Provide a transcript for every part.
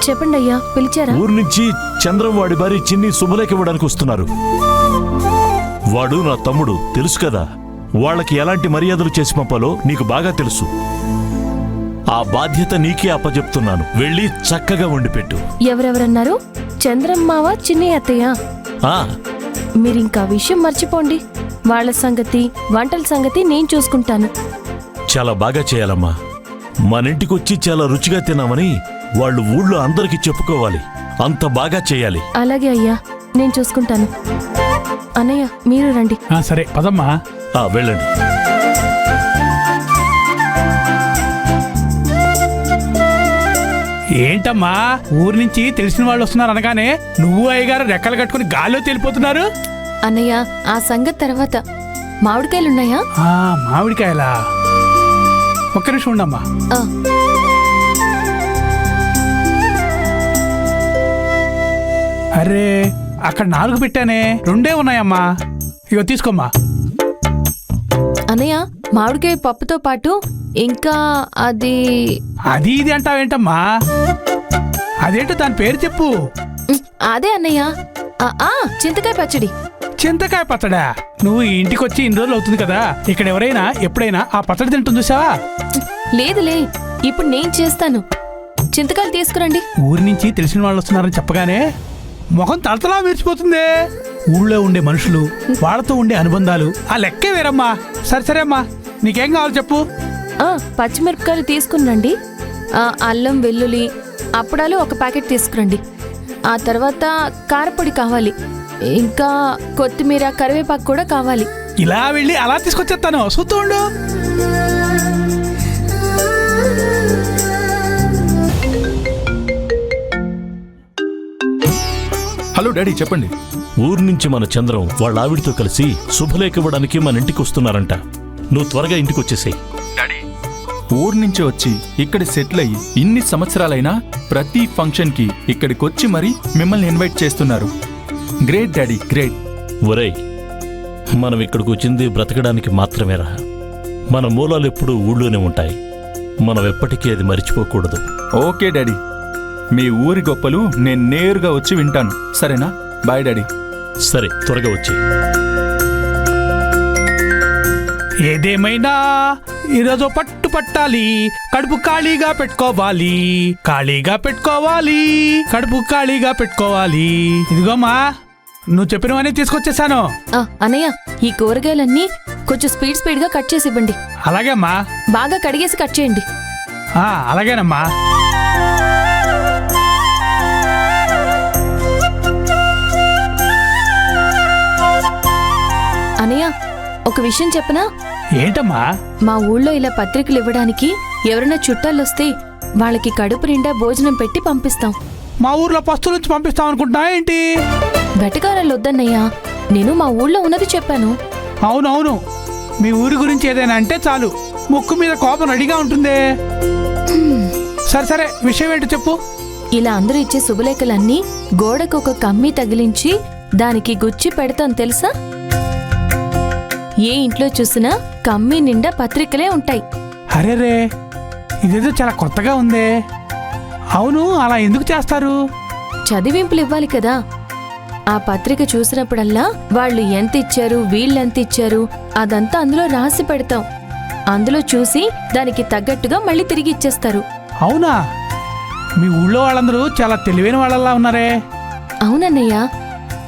చెప్పండి అయ్యా, పిలిచారా? ఊరు నుంచి చంద్రం వాడి భార్య చిన్ని శుభలేఖ ఇవ్వడానికి వస్తున్నారు. వాడు నా తమ్ముడు, తెలుసు కదా. వాళ్ళకి ఎలాంటి మర్యాదలు చేసి పంపాలో నీకు బాగా తెలుసు. ఆ బాధ్యత నీకే అప్పచెప్తున్నాను. వెళ్ళి చక్కగా వండిపెట్టు. ఎవరెవరన్నారు? చంద్రమ్మావా, చిన్ని అత్తయ్య? ఆ మీరింకా విషయం మర్చిపోండి. వాళ్ళ సంగతి, వంటల సంగతి నేను చూసుకుంటాను. చాలా బాగా చేయాలమ్మా. మన ఇంటికొచ్చి చాలా రుచిగా తిన్నామని వాళ్ళు ఊళ్ళో అందరికీ చెప్పుకోవాలి. అంత బాగా చేయాలి. అలాగే అయ్యా, నేను చూసుకుంటాను. అన్నయ్య, మీరు రండి. సరే పదమ్మా. వెళ్ళండి. ఏంటమ్మా, ఊరి నుంచి తెలిసిన వాళ్ళు వస్తున్నారు అనగానే నువ్వు అయ్యగారు రెక్కలు కట్టుకుని గాల్లో తేలిపోతున్నారు? అన్నయ్య, ఆ సంగతి తర్వాత. మామిడికాయలున్నాయా? మామిడికాయలా? ఒక్క నిమిషం ఉండమ్మా. అరే, అక్కడ 4 పెట్టానే, 2 ఉన్నాయమ్మా. ఇగో తీసుకోమ్మా. అన్నయ్య, మామిడికాయ పప్పుతో పాటు ఇంకా అది ఇది అంటావేంటమ్మా? అదేంటో దాని పేరు చెప్పు. అదే అన్నయ్య, చింతకాయ పచ్చడి. చింతకాయ పచ్చడా? నువ్వు ఈ ఇంటికి వచ్చి ఇన్ని రోజులు అవుతుంది కదా, ఇక్కడ ఎవరైనా ఎప్పుడైనా ఆ పచ్చడి తింటుంది చూసావా? లేదులే, ఇప్పుడు నేను చేస్తాను. చింతకాయలు తీసుకురండి. ఊరి నుంచి తెలిసిన వాళ్ళు వస్తున్నారని చెప్పగానే ముఖం తలతలా విరిచిపోతుంది. ఊళ్ళో ఉండే మనుషులు, వాళ్ళతో ఉండే అనుబంధాలు ఆ లెక్కే వేరమ్మా. సరే అమ్మా, నీకేం కావాలి చెప్పు. పచ్చిమిరపకాయలు తీసుకురండి. అల్లం, వెల్లుల్లి, అప్పడాలు 1 ప్యాకెట్ తీసుకురండి. ఆ తర్వాత కారపొడి కావాలి. ఇంకా కొత్తిమీర, కరివేపాకు కూడా కావాలి. ఇలా వెళ్ళి అలా తీసుకొచ్చేస్తాను, చూస్తూ ఉండు. హలో డాడీ, చెప్పండి. ఊరు నుంచి మన చంద్రం వాళ్ళ ఆవిడితో కలిసి శుభలేఖ ఇవ్వడానికి మన ఇంటికి వస్తున్నారంట. నువ్వు త్వరగా ఇంటికి వచ్చేసేయ్. ఊరు నుంచి వచ్చి ఇక్కడ సెటిల్ అయ్యి ఇన్ని సంవత్సరాలైనా ప్రతి ఫంక్షన్ కి ఇక్కడికొచ్చి మరీ మిమ్మల్ని ఇన్వైట్ చేస్తున్నారు. Great daddy, great. ఒరేయ్, మనం ఇక్కడికి వచ్చింది బ్రతకడానికి మాత్రమేరా. మన మూలాలు ఎప్పుడూ ఊళ్ళోనే ఉంటాయి. మనం ఎప్పటికీ అది మర్చిపోకూడదు. ఓకే డాడీ, మీ ఊరి గొప్పలు నేను నేరుగా వచ్చి వింటాను. సరేనా? Bye daddy. సరే, త్వరగా వచ్చి. ఏదేమైనా ఈరోజు పట్టాలి, కడుపు ఖాళీగా పెట్టుకోవాలి, కడుపు ఖాళీగా పెట్టుకోవాలి. ఇదిగోమ్మా, నువ్వు చెప్పినవన్నీ తీసుకొచ్చేసాను. అన్నయ్య, ఈ కూరగాయలన్నీ కొంచెం స్పీడ్ గా కట్ చేసి ఇవ్వండి. అలాగేమ్మా. బాగా కడిగేసి కట్ చేయండి. అలాగేనమ్మా. అన్నయ్య, ఒక విషయం చెప్పనా? ఏంటమ్మా? మా ఊళ్ళో ఇలా పత్రికలు ఇవ్వడానికి ఎవరైనా చుట్టాలొస్తే వాళ్ళకి కడుపు నిండా భోజనం పెట్టి పంపిస్తాం. మా ఊర్లో పస్తుల నుంచి పంపిస్తాం అనుకుంటున్నా ఏంటి? వెటకారాలు వద్దన్నయ్యా, నేను మా ఊళ్ళో ఉన్నది చెప్పాను. అవునవును, మీ ఊరి గురించి ఏదైనా అంటే చాలు ముక్కు మీద కోపం రెడీగా ఉంటుందే. సరే, విషయం ఏంటో చెప్పు. ఇలా అందరూ ఇచ్చే శుభలేఖలన్నీ గోడకు ఒక కమ్మి తగిలించి దానికి గుచ్చి పెడతాం, తెలుసా? ఏ ఇంట్లో చూసినా కమ్మి నిండా పత్రికలే ఉంటాయి. అరేరే, ఇదేదో చాలా కొత్తగా ఉందే. అవును, అలా ఎందుకు చేస్తారు? చదివింపులు ఇవ్వాలి కదా. ఆ పత్రిక చూసినప్పుడల్లా వాళ్ళు ఎంత ఇచ్చారు, వీళ్ళెంత ఇచ్చారు, అదంతా అందులో రాసి పెడతాం. అందులో చూసి దానికి తగ్గట్టుగా మళ్ళీ తిరిగి ఇచ్చేస్తారు. అవునా? మీ ఊళ్ళో వాళ్ళందరూ చాలా తెలివైన వాళ్ళలా ఉన్నారే. అవునన్నయ్య,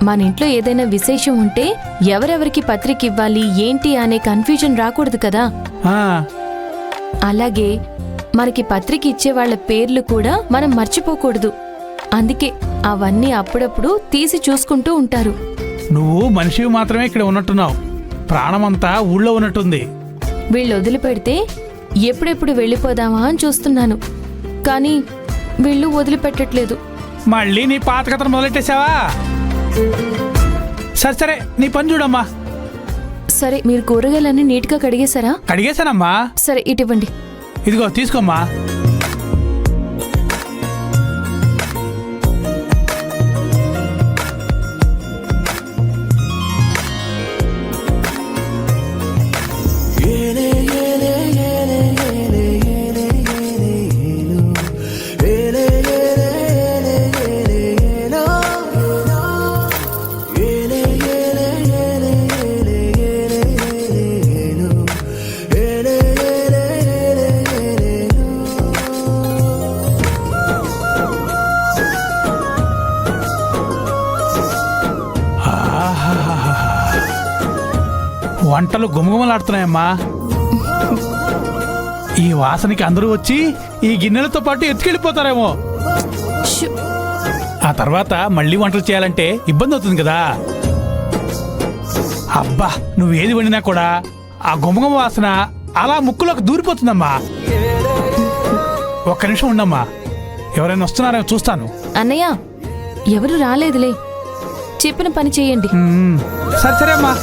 మన ఇంట్లో ఏదైనా విశేషం ఉంటే ఎవరెవరికి పత్రిక ఇవ్వాలి ఏంటి అనే కన్ఫ్యూజన్ రాకూడదు కదా. అలాగే మనకి పత్రిక ఇచ్చే వాళ్ళ పేర్లు కూడా మనం మర్చిపోకూడదు. అందుకే అవన్నీ అప్పుడప్పుడు తీసి చూసుకుంటూ ఉంటారు. నువ్వు మనిషివి మాత్రమే ఇక్కడ ఉన్నట్టున్నావు, ప్రాణమంతా ఊళ్ళో ఉన్నట్టుంది. వీళ్ళు వదిలిపెడితే ఎప్పుడెప్పుడు వెళ్ళిపోదామా అని చూస్తున్నాను, కానీ వీళ్ళు వదిలిపెట్టట్లేదు. మళ్ళీ నీ పాత కథను మొదలెట్టేశావా? సరే, నీ పని చూడమ్మా. సరే, మీరు కూరగాయలన్నీ నీట్గా కడిగేశారా? కడిగేశానమ్మా. సరే, ఇటివ్వండి. ఇదిగో తీసుకోమ్మా. వంటలు గుమగుమలాడుతున్నాయమ్మా. ఈ వాసనకి అందరూ వచ్చి ఈ గిన్నెలతో పాటు ఎత్తుకెళ్ళిపోతారేమో. షు! ఆ తర్వాత మళ్ళీ వంటలు చేయాలంటే ఇబ్బంది అవుతుంది కదా. అబ్బా, నువ్వేది వండినా కూడా ఆ గుమగుమ వాసన అలా ముక్కులోకి దూరిపోతుందమ్మా. ఒక్క నిమిషం ఉండమ్మా, ఎవరైనా వస్తున్నారో చూస్తాను. అన్నయ్య, ఎవరు రాలేదులే, చెప్పిన పని చెయ్యండి. సరే సరే అమ్మా.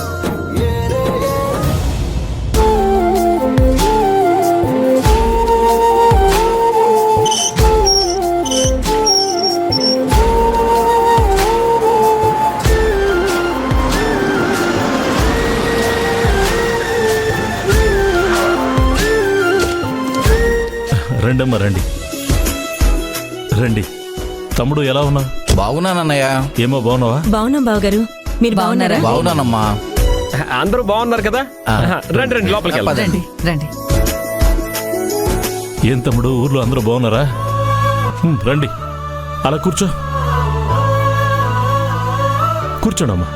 రండమ్మా, రండి రండి. తమ్ముడు ఎలా ఉన్నా? బాగున్నానన్నయ్య. ఏమో బాగున్నావా? బాగున్నాం బావగారు, మీరు బాగున్నారా? బాగున్నానమ్మా. అందరూ బాగున్నారు కదా? రండి రండి, లోపలికి వెళ్దాం. రండి. రండి. ఏం తమ్ముడు, ఊర్లో అందరూ బాగున్నారా? రండి, అలా కూర్చో. కూర్చోండమ్మా.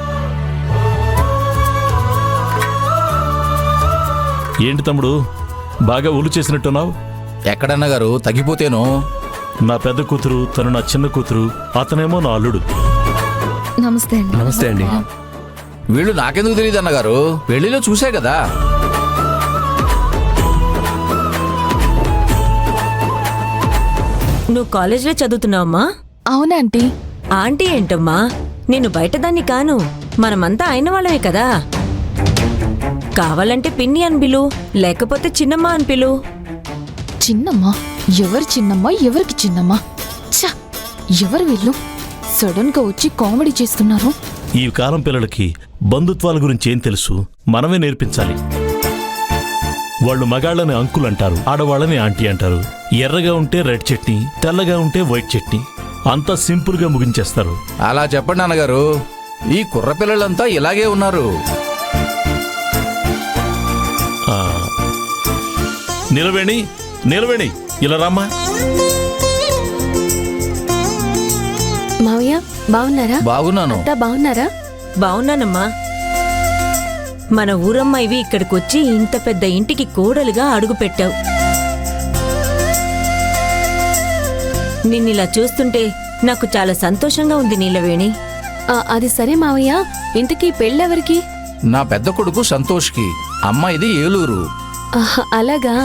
ఏంటి తమ్ముడు, బాగా ఊలు చేసినట్టున్నావు? ఎక్కడన్నా గారు తగ్గిపోతేను. నా పెద్ద కూతురు, తను నా చిన్న కూతురు, అతనేమో నా అల్లుడు. నమస్తే అండి. నమస్తే అండి. వీళ్ళు నాకెందుకు తెలియదు అన్నగారు, పెళ్లిలో చూసే కదా. నువ్వు కాలేజీలో చదువుతున్నావమ్మా? అవునా ఆంటీ? ఆంటీ ఏంటమ్మా, నేను బయట దాన్ని కాను, మనమంతా అయిన వాళ్ళమే కదా. కావాలంటే పిన్ని అని పిలు, లేకపోతే చిన్నమ్మ అని పిలు. చిన్నమ్మా? ఎవరు చిన్నమ్మా? ఎవరికి చిన్నమ్మా? ఛ! ఎవరు వీళ్ళు సడన్ గా వచ్చి కామెడీ చేస్తున్నారు? ఈ కాలం పిల్లలకి బంధుత్వాల గురించి ఏం తెలుసు? మనమే నేర్పించాలి. వాళ్ళు మగాళ్ళని అంకుల్ అంటారు, ఆడవాళ్ళని ఆంటీ అంటారు. ఎర్రగా ఉంటే రెడ్ చట్నీ, తెల్లగా ఉంటే వైట్ చట్నీ. అంతా సింపుల్ గా ముగించేస్తారు. అలా చెప్పండి అన్నగారు, ఈ కుర్ర పిల్లలంతా ఇలాగే ఉన్నారు. ఆ, నిలవేణి నిలవేణి, ఇలా రామ్మా. మావయ్య, బాగున్నారా? బాగున్నాను. అంతా బాగున్నారా? బావున్నానమ్మా. మన ఊరమ్మాయివి ఇక్కడికొచ్చి ఇంత పెద్ద ఇంటికి కోడలుగా అడుగు పెట్టావు. నిన్నిలా చూస్తుంటే నాకు చాలా సంతోషంగా ఉంది నీలవేణి. అది సరే మావయ్య, ఇంతకీ పెళ్ళెవరికి? నా పెద్ద కొడుకు సంతోష్కి, అమ్మాయిది ఏలూరు. అలాగా.